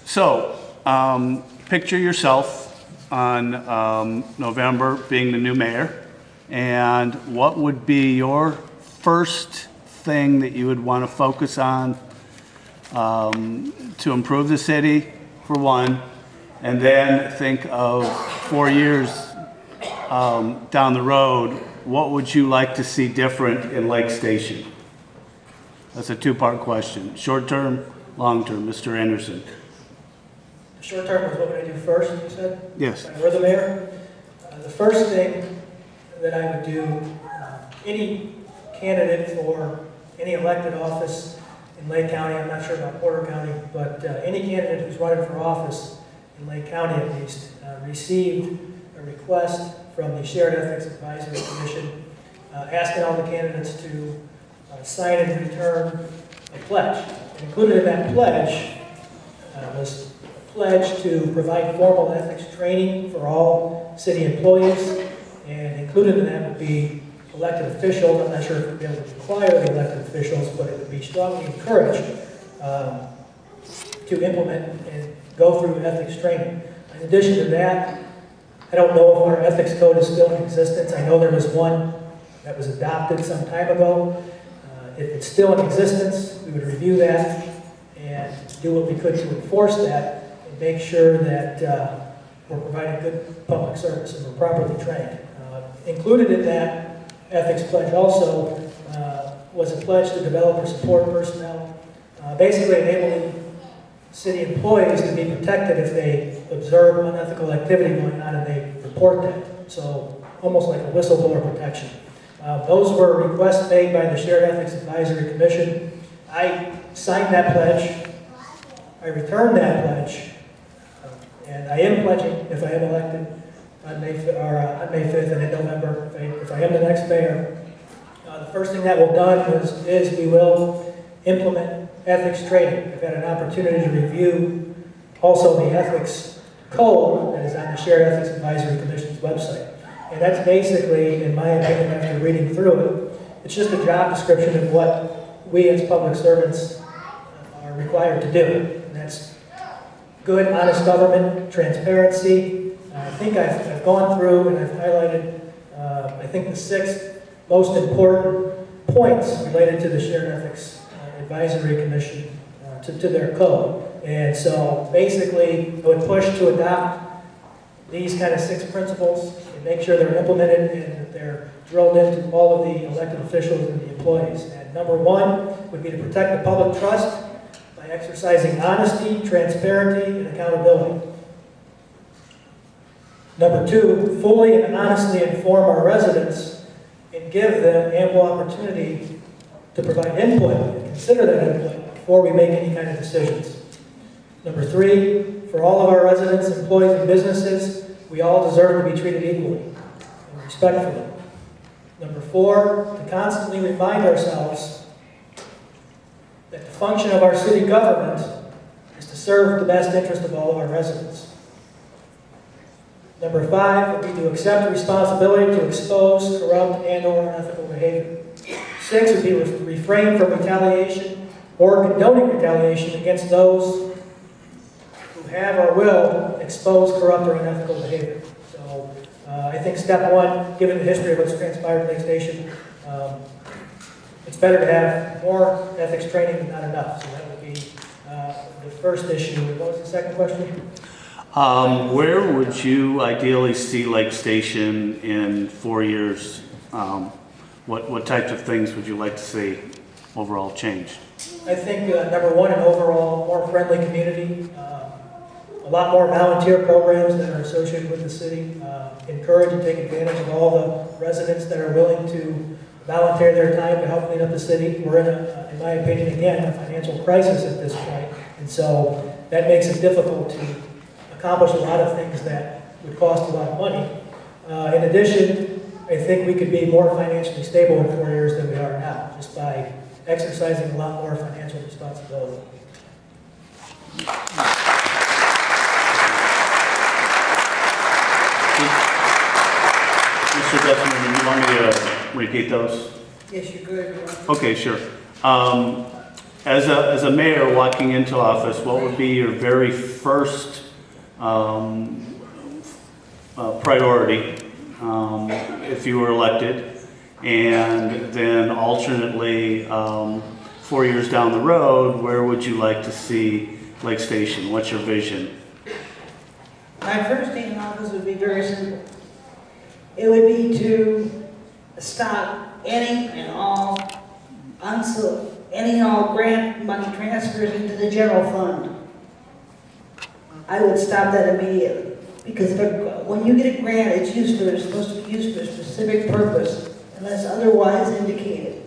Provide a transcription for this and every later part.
So, picture yourself on November being the new mayor, and what would be your first thing that you would want to focus on to improve the city, for one, and then think of 4 years down the road, what would you like to see different in Lake Station? That's a two-part question. Short term, long term. Mr. Anderson. Short term was what would I do first, you said? Yes. If I were the mayor? The first thing that I would do, any candidate for any elected office in Lake County, I'm not sure about Porter County, but any candidate who's running for office in Lake County at least, received a request from the Shared Ethics Advisory Commission asking all the candidates to sign and return a pledge. And included in that pledge was a pledge to provide formal ethics training for all city employees, and included in that would be elected officials. I'm not sure if it would be able to require the elected officials, but it would be strongly encouraged to implement and go through ethics training. In addition to that, I don't know if our ethics code is still in existence. I know there was one that was adopted some time ago. If it's still in existence, we would review that and do what we could to enforce that and make sure that we're providing good public service and we're properly trained. Included in that ethics pledge also was a pledge to develop or support personnel, basically enabling city employees to be protected if they observe unethical activity going on and they report that. So almost like a whistleblower protection. Those were requests made by the Shared Ethics Advisory Commission. I signed that pledge. I returned that pledge. And I am pledging, if I am elected on May 5th and in November, if I am the next mayor, the first thing that will be done is we will implement ethics training. I've had an opportunity to review also the ethics code that is on the Shared Ethics Advisory Commission's website. And that's basically, in my opinion, after reading through it, it's just a job description of what we as public servants are required to do. And that's good, honest government, transparency. I think I've gone through and I've highlighted, I think, the 6 most important points related to the Shared Ethics Advisory Commission to their code. And so basically, I would push to adopt these kind of 6 principles and make sure they're implemented and that they're drilled into all of the elected officials and the employees. And number 1 would be to protect the public trust by exercising honesty, transparency, and accountability. Number 2, fully and honestly inform our residents and give them ample opportunity to provide input and consider that input before we make any kind of decisions. Number 3, for all of our residents, employees, and businesses, we all deserve to be treated equally and respectfully. Number 4, to constantly remind ourselves that the function of our city government is to serve the best interest of all of our residents. Number 5 would be to accept responsibility to expose corrupt and/or unethical behavior. 6 would be refrain from retaliation or condoning retaliation against those who have or will expose corrupt or unethical behavior. So I think step 1, given the history of what's transpired in Lake Station, it's better to have more ethics training than not enough. So that would be the first issue. What was the second question? Where would you ideally see Lake Station in 4 years? What types of things would you like to see overall changed? I think number 1, an overall more friendly community. A lot more volunteer programs that are associated with the city. Encourage and take advantage of all the residents that are willing to volunteer their time to help clean up the city. We're in my opinion, again, a financial crisis at this point. And so that makes it difficult to accomplish a lot of things that would cost a lot of money. In addition, I think we could be more financially stable in 4 years than we are now, just by exercising a lot more financial responsibility. Mr. Gutzmer, do you want me to repeat those? Yes, you could. Okay, sure. As a mayor walking into office, what would be your very first priority if you were elected? And then alternately, 4 years down the road, where would you like to see Lake Station? What's your vision? My first day in office would be very simple. It would be to stop any and all grant money transfers into the general fund. I would stop that immediately. Because when you get a grant, it's supposed to be used for a specific purpose, unless otherwise indicated.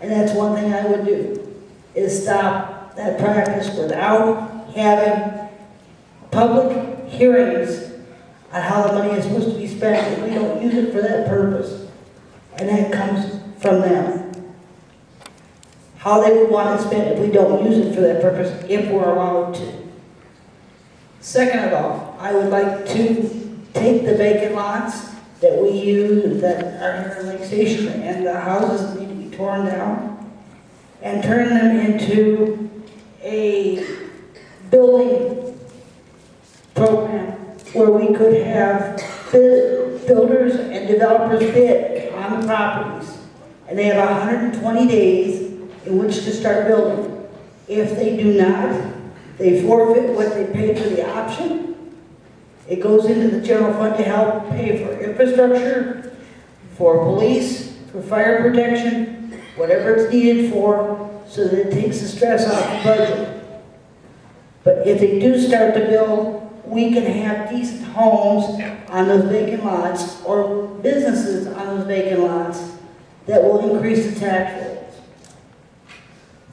And that's one thing I would do, is stop that practice without having public hearings on how the money is supposed to be spent if we don't use it for that purpose. And that comes from them. How they would want it spent if we don't use it for that purpose, if we're allowed to. Second of all, I would like to take the vacant lots that we use that are here in Lake Station and the houses that need to be torn down and turn them into a building program where we could have builders and developers bid on the properties. And they have 120 days in which to start building. If they do not, they forfeit what they paid for the option. It goes into the general fund to help pay for infrastructure, for police, for fire protection, whatever it's needed for, so that it takes the stress off the budget. But if they do start to build, we can have decent homes on those vacant lots or businesses on those vacant lots that will increase the tax rolls.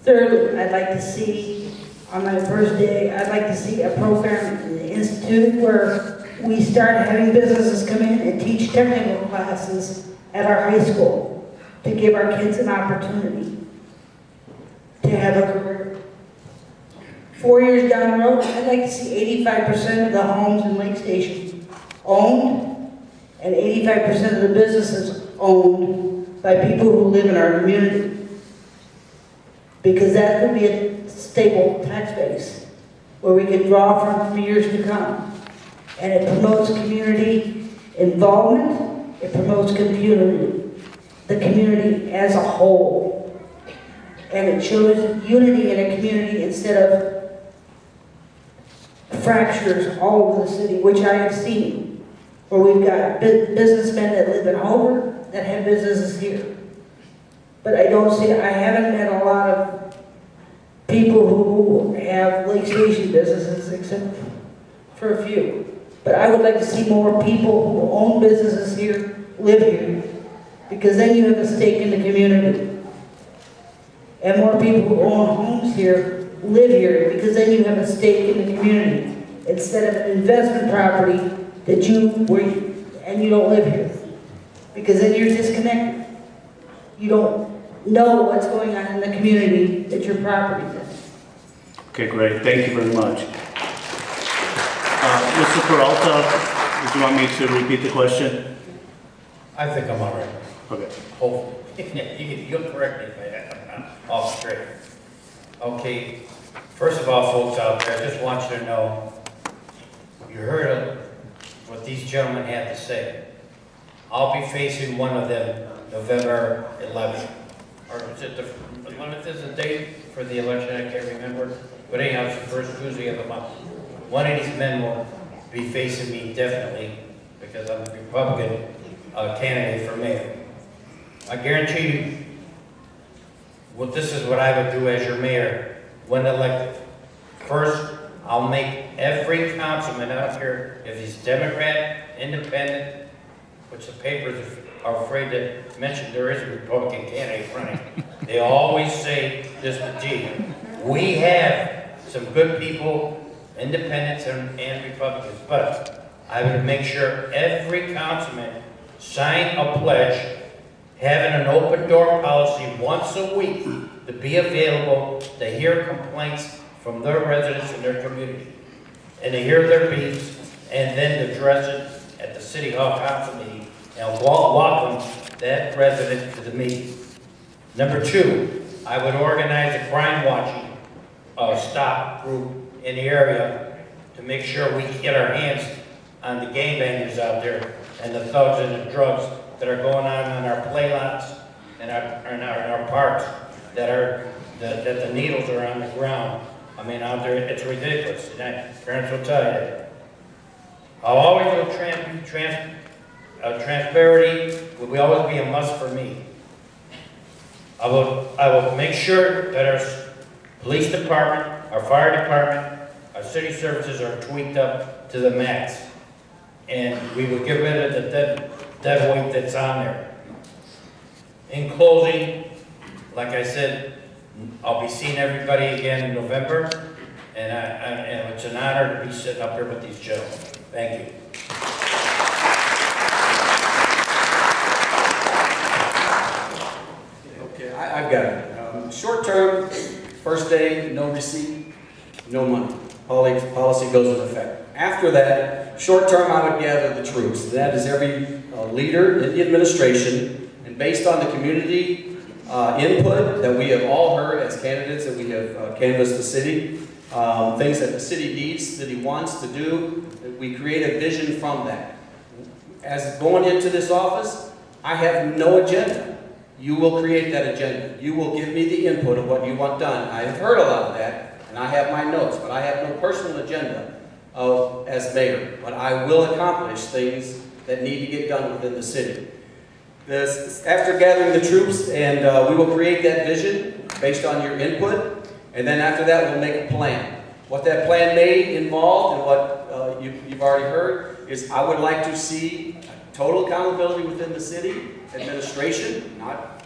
Thirdly, I'd like to see, on my first day, I'd like to see a program in the Institute where we start having businesses come in and teach technical classes at our high school to give our kids an opportunity to have a career. 4 years down the road, I'd like to see 85% of the homes in Lake Station owned and 85% of the businesses owned by people who live in our community. Because that would be a stable tax base where we can draw from for years to come. And it promotes community involvement, it promotes the community as a whole. And it shows unity in a community instead of fractures all over the city, which I have seen, where we've got businessmen that live in Homer that have businesses here. But I haven't met a lot of people who have Lake Station businesses, except for a few. But I would like to see more people who own businesses here, live here, because then you have a stake in the community. And more people who own homes here, live here, because then you have a stake in the community, instead of an investment property that you don't live here. Because then you're disconnected. You don't know what's going on in the community that your property is. Okay, great. Thank you very much. Mr. Peralta, do you want me to repeat the question? I think I'm all right. Okay. Hopefully. You'll correct me if I'm off straight. Okay, first of all, folks out there, I just want you to know, you heard what these gentlemen had to say. I'll be facing one of them November 11th. Or is it the 11th is the date for the election? I can't remember. But anyhow, it's the first Tuesday of the month. One of these men will be facing me definitely because I'm the Republican candidate for mayor. I guarantee you, this is what I would do as your mayor when elected. First, I'll make every councilman out here, if he's Democrat, Independent, which the papers are afraid to mention there is a Republican candidate running. They always say this with G. We have some good people, Independents and Republicans, but I would make sure every councilman sign a pledge having an open door policy once a week to be available to hear complaints from their residents in their community and to hear their beefs and then to address it at the City Hall Council meeting and welcome that resident to the meeting. Number two, I would organize a crime watching stop group in the area to make sure we get our hands on the gangbangers out there and the thugs and the drugs that are going on our play lots and our parks that the needles are on the ground. I mean, out there, it's ridiculous. And parents will tell you. I'll always do transparency will always be a must for me. I will make sure that our police department, our fire department, our city services are tweaked up to the max. And we will get rid of the dead weight that's on there. In closing, like I said, I'll be seeing everybody again in November, and it's an honor to be sitting up here with these gentlemen. Thank you. Okay, I've got it. Short term, first day, no receipt, no money. Policy goes into effect. After that, short term, I would gather the troops. That is every leader in the administration, and based on the community input that we have all heard as candidates that we have canvassed the city, things that the city needs, city wants to do, we create a vision from that. As going into this office, I have no agenda. You will create that agenda. You will give me the input of what you want done. I have heard a lot of that, and I have my notes, but I have no personal agenda as mayor. But I will accomplish things that need to get done within the city. After gathering the troops, and we will create that vision based on your input, and then after that we'll make a plan. What that plan may involve, and what you've already heard, is I would like to see total accountability within the city administration, not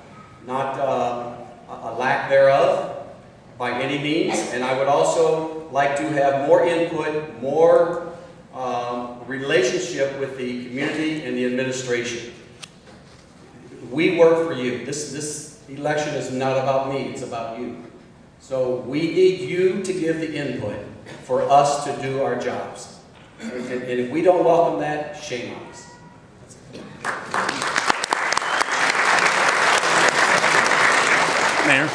a lack thereof by any means, and I would also like to have more input, more relationship with the community and the administration. We work for you. This election is not about me, it's about you. So we need you to give the input for us to do our jobs. And if we don't welcome that, shame on us. Mayor?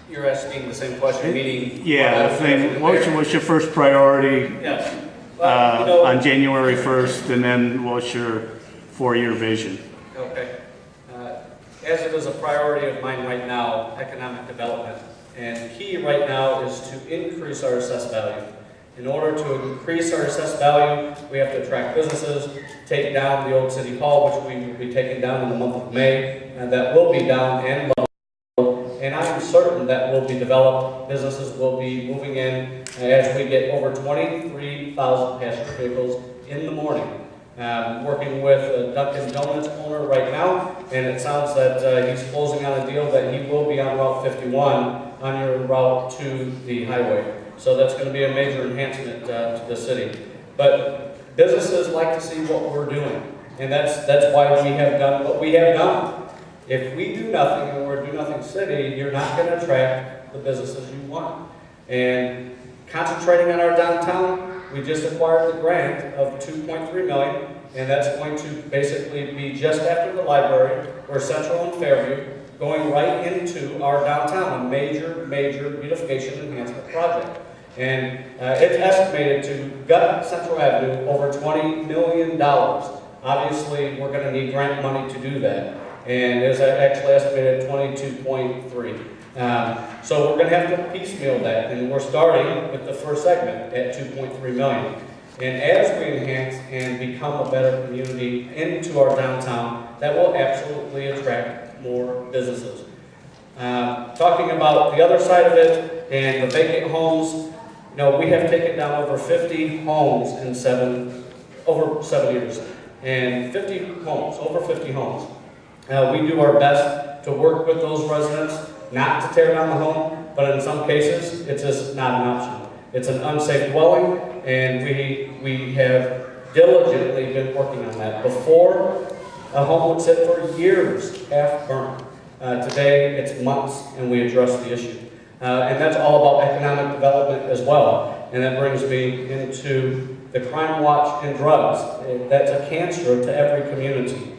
You're asking the same question, meaning... Yeah, what's your first priority Yes. Well, on January 1st, and then what's your 4-year vision? Okay. As it is a priority of mine right now, economic development. And key right now is to increase our assessed value. In order to increase our assessed value, we have to attract businesses, take down the old city hall, which we will be taking down in the month of May, and that will be down and leveled. And I'm certain that will be developed. Businesses will be moving in as we get over 23,000 passenger vehicles in the morning. Working with a Dunkin' Donuts owner right now, and it sounds that he's closing on a deal that he will be on Route 51 on your route to the highway. So that's going to be a major enhancement to the city. But businesses like to see what we're doing, and that's why we have done what we have done. If we do nothing and we're a do-nothing city, you're not going to attract the businesses you want. And concentrating on our downtown, we just acquired the grant of $2.3 million, and that's going to basically be just after the library, or Central and Fairview, going right into our downtown, a major beautification enhancement project. And it's estimated to gut Central Avenue over $20 million. Obviously, we're going to need grant money to do that, and it's actually estimated at 22.3. So we're going to have to piecemeal that, and we're starting with the first segment at $2.3 million. And as we enhance and become a better community into our downtown, that will absolutely attract more businesses. Talking about the other side of it and the vacant homes, you know, we have taken down over 50 homes in over 7 years, and 50 homes, over 50 homes. We do our best to work with those residents, not to tear down the home, but in some cases, it's just not an option. It's an unsafe dwelling, and we have diligently been working on that. Before, a home would sit for years half burned. Today, it's months, and we address the issue. And that's all about economic development as well. And that brings me into the crime watch and drugs. That's a cancer to every community.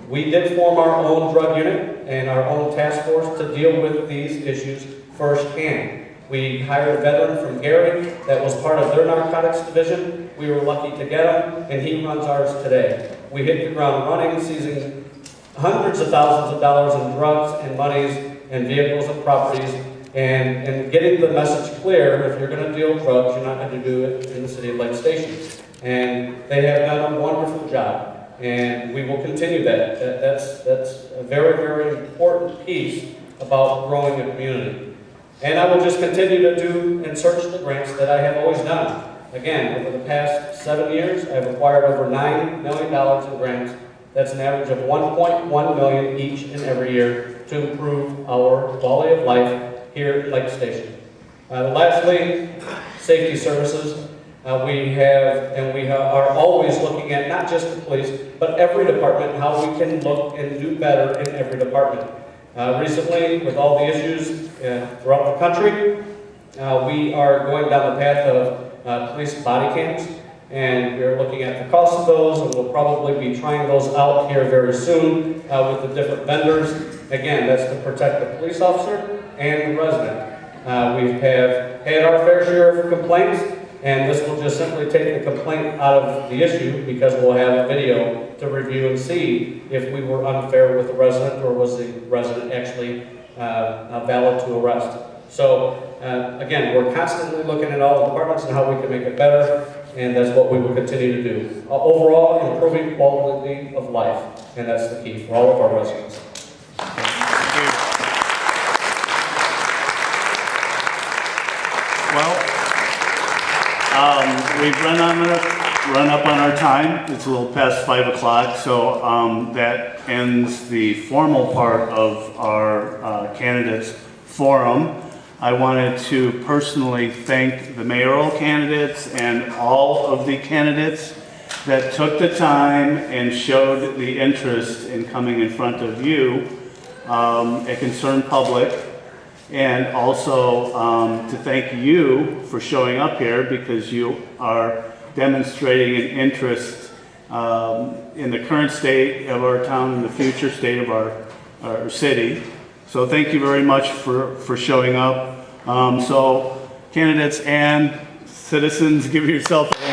We did form our own drug unit and our own task force to deal with these issues firsthand. We hired a veteran from Gary that was part of their narcotics division. We were lucky to get him, and he runs ours today. We hit the ground running, seizing hundreds of thousands of dollars in drugs and monies and vehicles and properties, and getting the message clear: if you're going to deal drugs, you're not going to do it in the city of Lake Station. And they have done a wonderful job, and we will continue that. That's a very, very important piece about growing a community. And I will just continue to do and search the grants that I have always done. Again, over the past 7 years, I've acquired over $9 million in grants. That's an average of $1.1 million each and every year to improve our quality of life here at Lake Station. Lastly, safety services. We are always looking at not just the police, but every department, how we can look and do better in every department. Recently, with all the issues throughout the country, we are going down the path of police body cams, and we're looking at the cost of those, and we'll probably be trying those out here very soon with the different vendors. Again, that's to protect the police officer and the resident. We have had our fair share of complaints, and this will just simply take the complaint out of the issue, because we'll have a video to review and see if we were unfair with the resident, or was the resident actually valid to arrest. So again, we're constantly looking at all the departments and how we can make it better, and that's what we will continue to do. Overall, improving quality of life, and that's the key for all of our residents. We've run up on our time. It's a little past 5 o'clock, so that ends the formal part of our candidates forum. I wanted to personally thank the mayoral candidates and all of the candidates that took the time and showed the interest in coming in front of you, a concerned public. And also to thank you for showing up here, because you are demonstrating an interest in the current state of our town and the future state of our city. So thank you very much for showing up. So candidates and citizens, give yourself a hand.